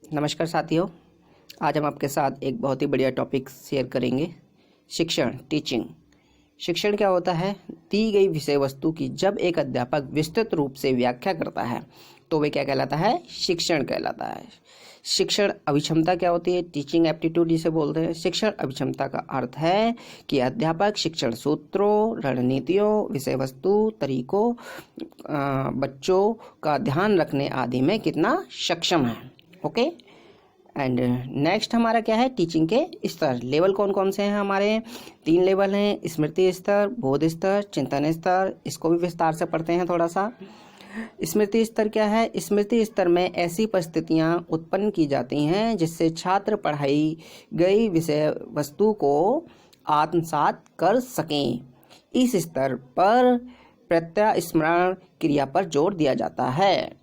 नमस्कार साथियों, आज हम आपके साथ एक बहुत ही बढ़िया टॉपिक शेयर करेंगे। शिक्षण, टीचिंग। शिक्षण क्या होता है? दी गई विषय वस्तु की जब एक अध्यापक विस्तृत रूप से व्याख्या करता है तो वे क्या कहलाता है? शिक्षण कहलाता है। शिक्षण अभिक्षमता क्या होती है? टीचिंग एप्टीट्यूड जिसे बोलते हैं। शिक्षण अभिक्षमता का अर्थ है कि अध्यापक शिक्षण सूत्रों, रणनीतियों, विषय वस्तु, तरीकों, बच्चों का ध्यान रखने आदि में कितना सक्षम है। ओके। एंड नेक्स्ट हमारा क्या है? टीचिंग के स्तर। लेवल कौन कौन से हैं हमारे? 3 लेवल हैं, स्मृति स्तर, बोध स्तर, चिंतन स्तर। इसको भी विस्तार से पढ़ते हैं थोड़ा सा। स्मृति स्तर क्या है? स्मृति स्तर में ऐसी परिस्थितियां उत्पन्न की जाती हैं जिससे छात्र पढ़ाई गई विषय वस्तु को आत्मसात कर सकें। इस स्तर पर प्रत्यास्मरण क्रिया पर जोर दिया जाता है।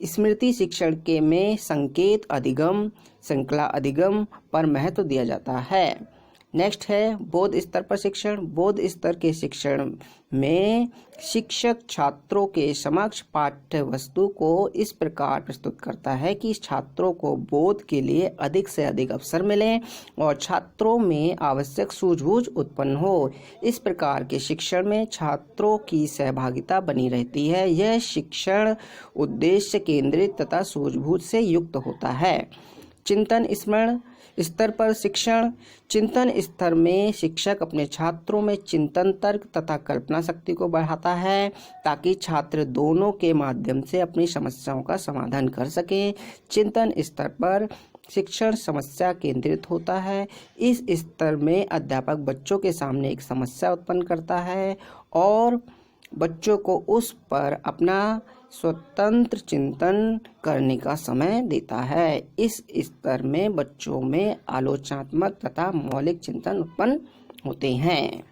स्मृति शिक्षण के में संकेत अधिगम, श्रृंखला अधिगम पर महत्व दिया जाता है। नेक्स्ट है बोध स्तर पर शिक्षण। बोध स्तर के शिक्षण में शिक्षक छात्रों के समक्ष पाठ्य वस्तु को इस प्रकार प्रस्तुत करता है कि छात्रों को बोध के लिए अधिक से अधिक अवसर मिले और छात्रों में आवश्यक सूझबूझ उत्पन्न हो। इस प्रकार के शिक्षण में छात्रों की सहभागिता बनी रहती है। यह शिक्षण उद्देश्य केंद्रित तथा सूझबूझ से युक्त होता है। चिंतन स्मरण स्तर पर शिक्षण। चिंतन स्तर में शिक्षक अपने छात्रों में चिंतन, तर्क तथा कल्पना शक्ति को बढ़ाता है ताकि छात्र दोनों के माध्यम से अपनी समस्याओं का समाधान कर सकें। चिंतन स्तर पर शिक्षण समस्या केंद्रित होता है। इस स्तर में अध्यापक बच्चों के सामने एक समस्या उत्पन्न करता है और बच्चों को उस पर अपना स्वतंत्र चिंतन करने का समय देता है। इस स्तर में बच्चों में आलोचनात्मक तथा मौलिक चिंतन उत्पन्न होते हैं।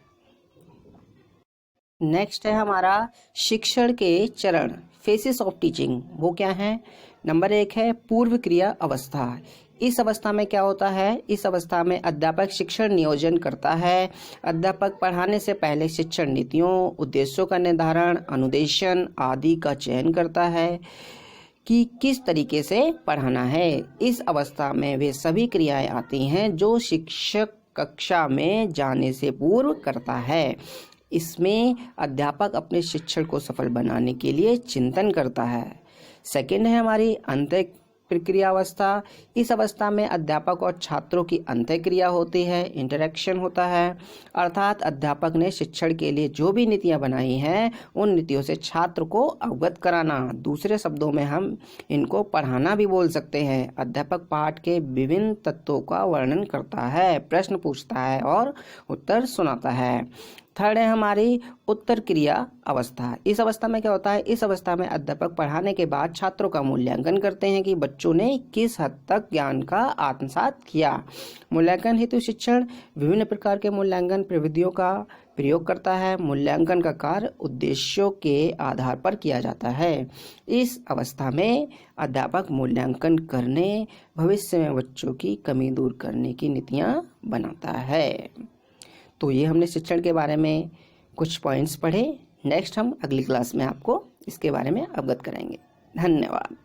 नेक्स्ट है हमारा शिक्षण के चरण, फेसेस ऑफ टीचिंग। वो क्या है? नंबर 1 है पूर्व क्रिया अवस्था। इस अवस्था में क्या होता है? इस अवस्था में अध्यापक शिक्षण नियोजन करता है। अध्यापक पढ़ाने से पहले शिक्षण नीतियों, उद्देश्यों का निर्धारण, अनुदेशन आदि का चयन करता है कि किस तरीके से पढ़ाना है। इस अवस्था में वे सभी क्रियाएं आती हैं जो शिक्षक कक्षा में जाने से पूर्व करता है। इसमें अध्यापक अपने शिक्षण को सफल बनाने के लिए चिंतन करता है। सेकंड है हमारी अंतः प्रक्रिया अवस्था। इस अवस्था में अध्यापक और छात्रों की अंतःक्रिया होती है, इंटरेक्शन होता है। अर्थात अध्यापक ने शिक्षण के लिए जो भी नीतियां बनाई हैं उन नीतियों से छात्र को अवगत कराना। दूसरे शब्दों में हम इनको पढ़ाना भी बोल सकते हैं। अध्यापक पाठ के विभिन्न तत्वों का वर्णन करता है, प्रश्न पूछता है और उत्तर सुनाता है। थर्ड है हमारी उत्तर क्रिया अवस्था। इस अवस्था में क्या होता है? इस अवस्था में अध्यापक पढ़ाने के बाद छात्रों का मूल्यांकन करते हैं कि बच्चों ने किस हद तक ज्ञान का आत्मसात किया। मूल्यांकन हेतु शिक्षण विभिन्न प्रकार के मूल्यांकन प्रविधियों का प्रयोग करता है। मूल्यांकन का कार्य उद्देश्यों के आधार पर किया जाता है। इस अवस्था में अध्यापक मूल्यांकन करने, भविष्य में बच्चों की कमी दूर करने की नीतियां बनाता है। तो ये हमने शिक्षण के बारे में कुछ पॉइंट्स पढ़े। नेक्स्ट हम अगली क्लास में आपको इसके बारे में अवगत कराएंगे। धन्यवाद।